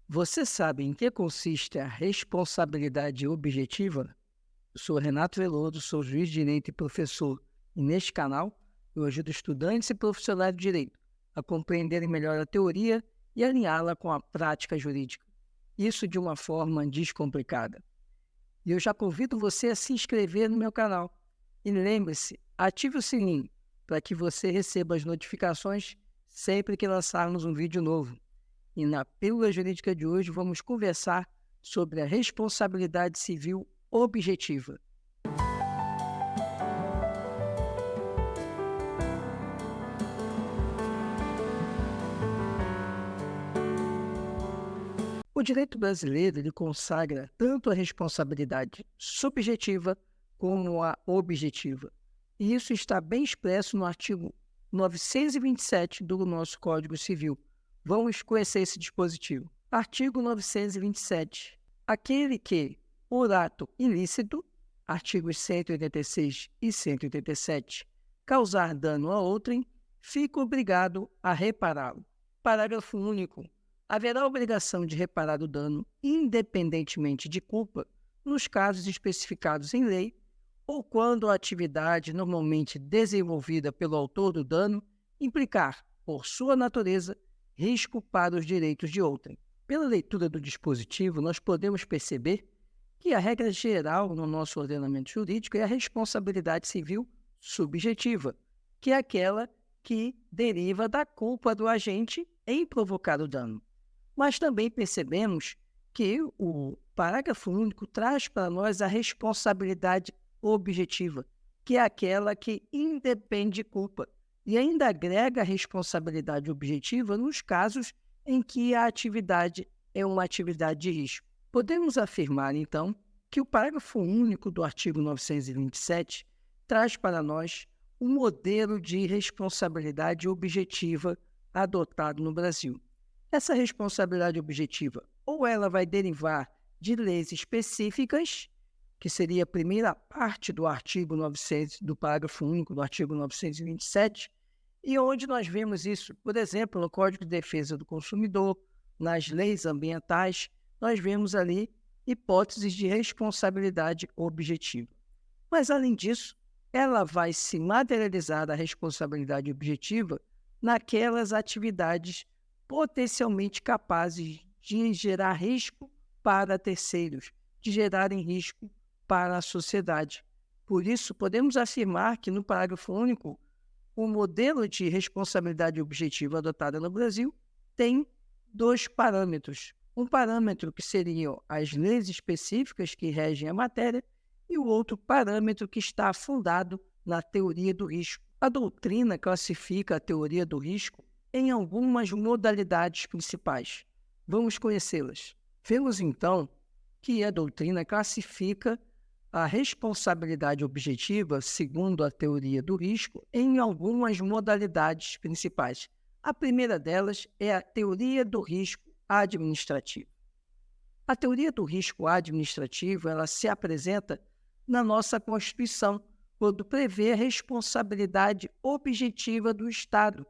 Você sabe em que consiste a responsabilidade objetiva? Eu sou Renato Veloso, sou juiz de direito e professor. E neste canal, eu ajudo estudantes e profissionais de direito a compreenderem melhor a teoria e alinhá-la com a prática jurídica. Isso de uma forma descomplicada. E eu já convido você a se inscrever no meu canal. E lembre-se, ative o sininho para que você receba as notificações sempre que lançarmos um vídeo novo. E na Pílula Jurídica de hoje vamos conversar sobre a responsabilidade civil objetiva. O direito brasileiro ele consagra tanto a responsabilidade subjetiva como a objetiva. E isso está bem expresso no artigo 927 do nosso Código Civil. Vamos conhecer esse dispositivo. Artigo 927. Aquele que, por ato ilícito, artigos 186 e 187, causar dano a outrem, fica obrigado a repará-lo. Parágrafo único. Haverá obrigação de reparar o dano, independentemente de culpa, nos casos especificados em lei ou quando a atividade normalmente desenvolvida pelo autor do dano implicar, por sua natureza, risco para os direitos de outrem. Pela leitura do dispositivo, nós podemos perceber que a regra geral no nosso ordenamento jurídico é a responsabilidade civil subjetiva, que é aquela que deriva da culpa do agente em provocar o dano. Mas também percebemos que o parágrafo único traz para nós a responsabilidade objetiva, que é aquela que independe de culpa, e ainda agrega a responsabilidade objetiva nos casos em que a atividade é uma atividade de risco. Podemos afirmar, então, que o parágrafo único do artigo 927 traz para nós um modelo de responsabilidade objetiva adotado no Brasil. Essa responsabilidade objetiva, ou ela vai derivar de leis específicas, que seria a primeira parte do artigo 900, do parágrafo único do artigo 927, e onde nós vemos isso, por exemplo, no Código de Defesa do Consumidor, nas leis ambientais, nós vemos ali hipóteses de responsabilidade objetiva. Mas, além disso, ela vai se materializar a responsabilidade objetiva naquelas atividades potencialmente capazes de gerar risco para terceiros, de gerarem risco para a sociedade. Por isso, podemos afirmar que no parágrafo único, o modelo de responsabilidade objetiva adotado no Brasil tem dois parâmetros. Um parâmetro que seriam as leis específicas que regem a matéria e o outro parâmetro que está fundado na teoria do risco. A doutrina classifica a teoria do risco em algumas modalidades principais. Vamos conhecê-las. Vemos, então, que a doutrina classifica a responsabilidade objetiva, segundo a teoria do risco, em algumas modalidades principais. A primeira delas é a teoria do risco administrativo. A teoria do risco administrativo ela se apresenta na nossa Constituição, quando prevê a responsabilidade objetiva do Estado,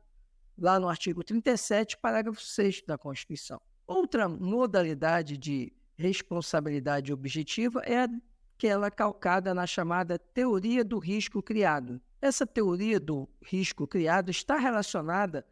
lá no artigo 37, parágrafo 6º da Constituição. Outra modalidade de responsabilidade objetiva é aquela calcada na chamada teoria do risco criado. Essa teoria do risco criado está relacionada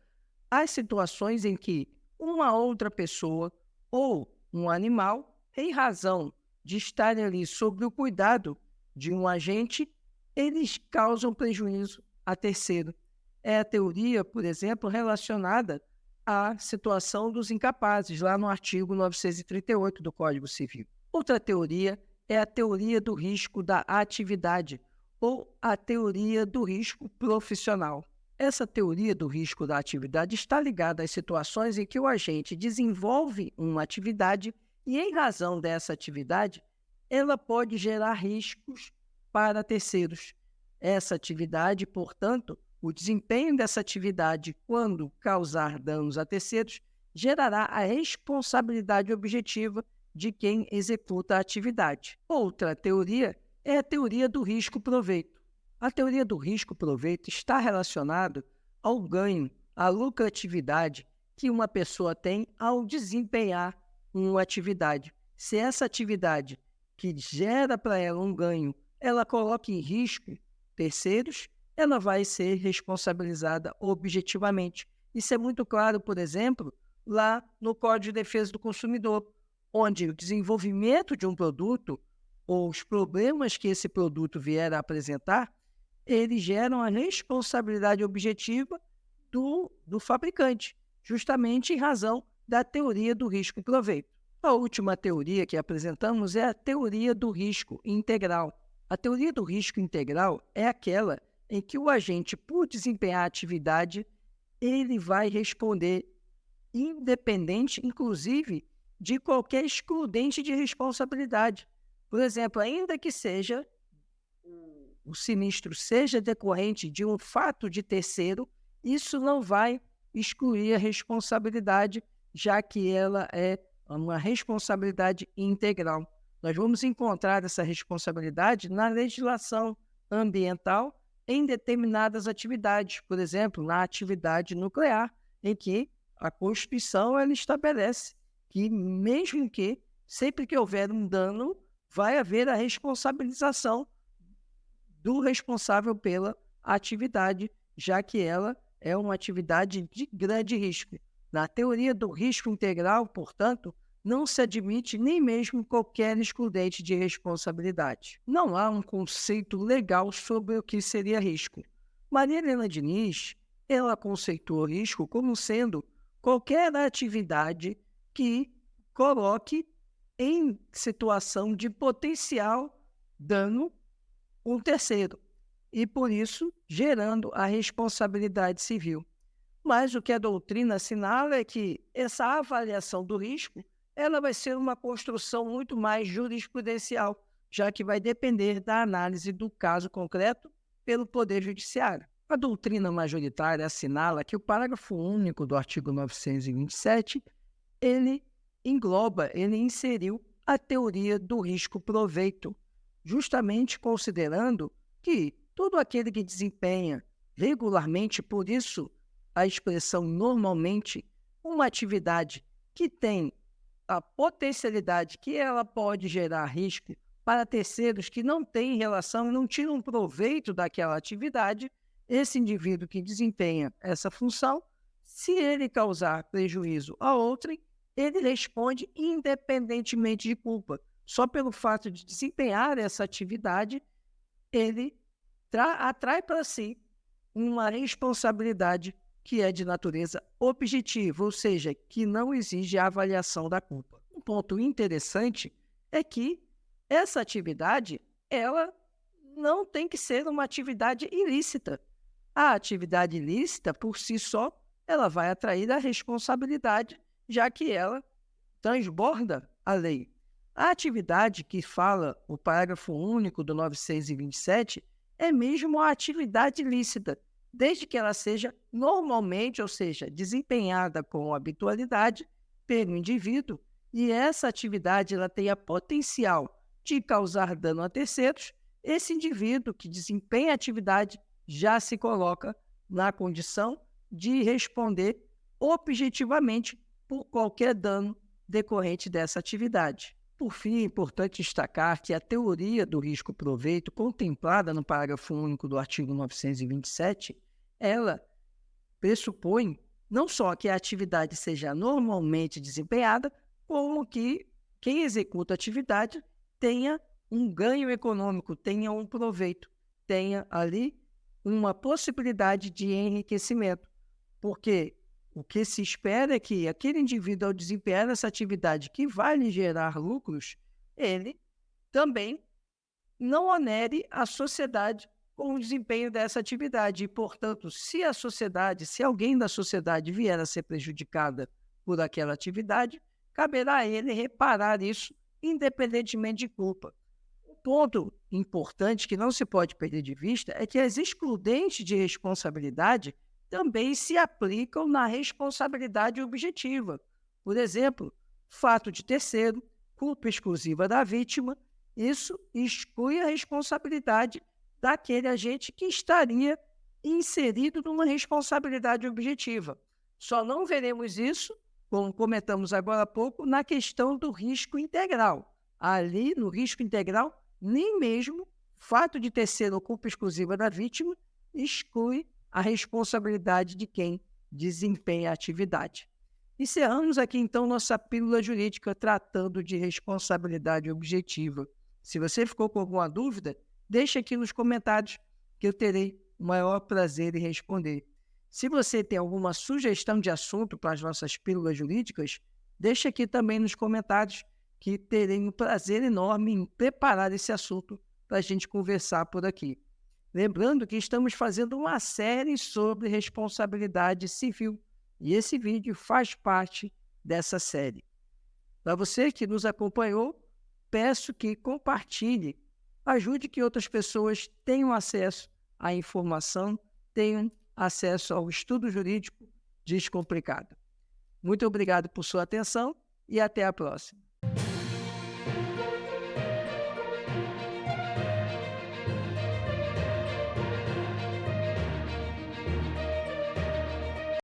às situações em que uma outra pessoa ou um animal, em razão de estarem ali sob o cuidado de um agente, eles causam prejuízo a terceiro. É a teoria, por exemplo, relacionada à situação dos incapazes, lá no artigo 938 do Código Civil. Outra teoria é a teoria do risco da atividade, ou a teoria do risco profissional. Essa teoria do risco da atividade está ligada às situações em que o agente desenvolve uma atividade e, em razão dessa atividade, ela pode gerar riscos para terceiros. Essa atividade, portanto, o desempenho dessa atividade, quando causar danos a terceiros, gerará a responsabilidade objetiva de quem executa a atividade. Outra teoria é a teoria do risco-proveito. A teoria do risco-proveito está relacionada ao ganho, à lucratividade que uma pessoa tem ao desempenhar uma atividade. Se essa atividade que gera para ela um ganho, ela coloca em risco terceiros, ela vai ser responsabilizada objetivamente. Isso é muito claro, por exemplo, lá no Código de Defesa do Consumidor, onde o desenvolvimento de um produto ou os problemas que esse produto vier a apresentar, eles geram a responsabilidade objetiva do fabricante, justamente em razão da teoria do risco e proveito. A última teoria que apresentamos é a teoria do risco integral. A teoria do risco integral é aquela em que o agente, por desempenhar a atividade, ele vai responder independente, inclusive, de qualquer excludente de responsabilidade. Por exemplo, ainda que seja o sinistro seja decorrente de um fato de terceiro, isso não vai excluir a responsabilidade, já que ela é uma responsabilidade integral. Nós vamos encontrar essa responsabilidade na legislação ambiental em determinadas atividades, por exemplo, na atividade nuclear, em que a Constituição ela estabelece que, mesmo que, sempre que houver um dano, vai haver a responsabilização do responsável pela atividade, já que ela é uma atividade de grande risco. Na teoria do risco integral, portanto, não se admite nem mesmo qualquer excludente de responsabilidade. Não há um conceito legal sobre o que seria risco. Maria Helena Diniz, ela conceitou risco como sendo qualquer atividade que coloque em situação de potencial dano um terceiro, e por isso gerando a responsabilidade civil. Mas o que a doutrina assinala é que essa avaliação do risco ela vai ser uma construção muito mais jurisprudencial, já que vai depender da análise do caso concreto pelo Poder Judiciário. A doutrina majoritária assinala que o parágrafo único do artigo 927, ele engloba, ele inseriu a teoria do risco-proveito, justamente considerando que todo aquele que desempenha regularmente, por isso a expressão normalmente, uma atividade que tem a potencialidade que ela pode gerar risco para terceiros que não têm relação e não tiram proveito daquela atividade, esse indivíduo que desempenha essa função, se ele causar prejuízo a outrem, ele responde independentemente de culpa. Só pelo fato de desempenhar essa atividade, ele atrai para si uma responsabilidade que é de natureza objetiva, ou seja, que não exige a avaliação da culpa. Um ponto interessante é que essa atividade, ela não tem que ser uma atividade ilícita. A atividade ilícita, por si só, ela vai atrair a responsabilidade, já que ela transborda a lei. A atividade que fala o parágrafo único do 927 é mesmo a atividade lícita, desde que ela seja normalmente, ou seja, desempenhada com habitualidade pelo indivíduo, e essa atividade ela tenha potencial de causar dano a terceiros, esse indivíduo que desempenha a atividade já se coloca na condição de responder objetivamente por qualquer dano decorrente dessa atividade. Por fim, é importante destacar que a teoria do risco-proveito, contemplada no parágrafo único do artigo 927, ela pressupõe não só que a atividade seja normalmente desempenhada, como que quem executa a atividade tenha um ganho econômico, tenha um proveito, tenha ali uma possibilidade de enriquecimento. Porque o que se espera é que aquele indivíduo, ao desempenhar essa atividade que vai lhe gerar lucros, ele também não onere a sociedade com o desempenho dessa atividade. E, portanto, se alguém da sociedade vier a ser prejudicada por aquela atividade, caberá a ele reparar isso, independentemente de culpa. Um ponto importante que não se pode perder de vista é que as excludentes de responsabilidade também se aplicam na responsabilidade objetiva. Por exemplo, fato de terceiro, culpa exclusiva da vítima, isso exclui a responsabilidade daquele agente que estaria inserido numa responsabilidade objetiva. Só não veremos isso como comentamos agora há pouco, na questão do risco integral. Ali, no risco integral, nem mesmo o fato de ter sido culpa exclusiva da vítima exclui a responsabilidade de quem desempenha a atividade. Encerramos aqui, então, nossa pílula jurídica tratando de responsabilidade objetiva. Se você ficou com alguma dúvida, deixe aqui nos comentários que eu terei o maior prazer em responder. Se você tem alguma sugestão de assunto para as nossas pílulas jurídicas, deixe aqui também nos comentários que terei um prazer enorme em preparar esse assunto para a gente conversar por aqui. Lembrando que estamos fazendo uma série sobre responsabilidade civil e esse vídeo faz parte dessa série. Para você que nos acompanhou, peço que compartilhe, ajude que outras pessoas tenham acesso à informação, tenham acesso ao estudo jurídico descomplicado. Muito obrigado por sua atenção e até a próxima.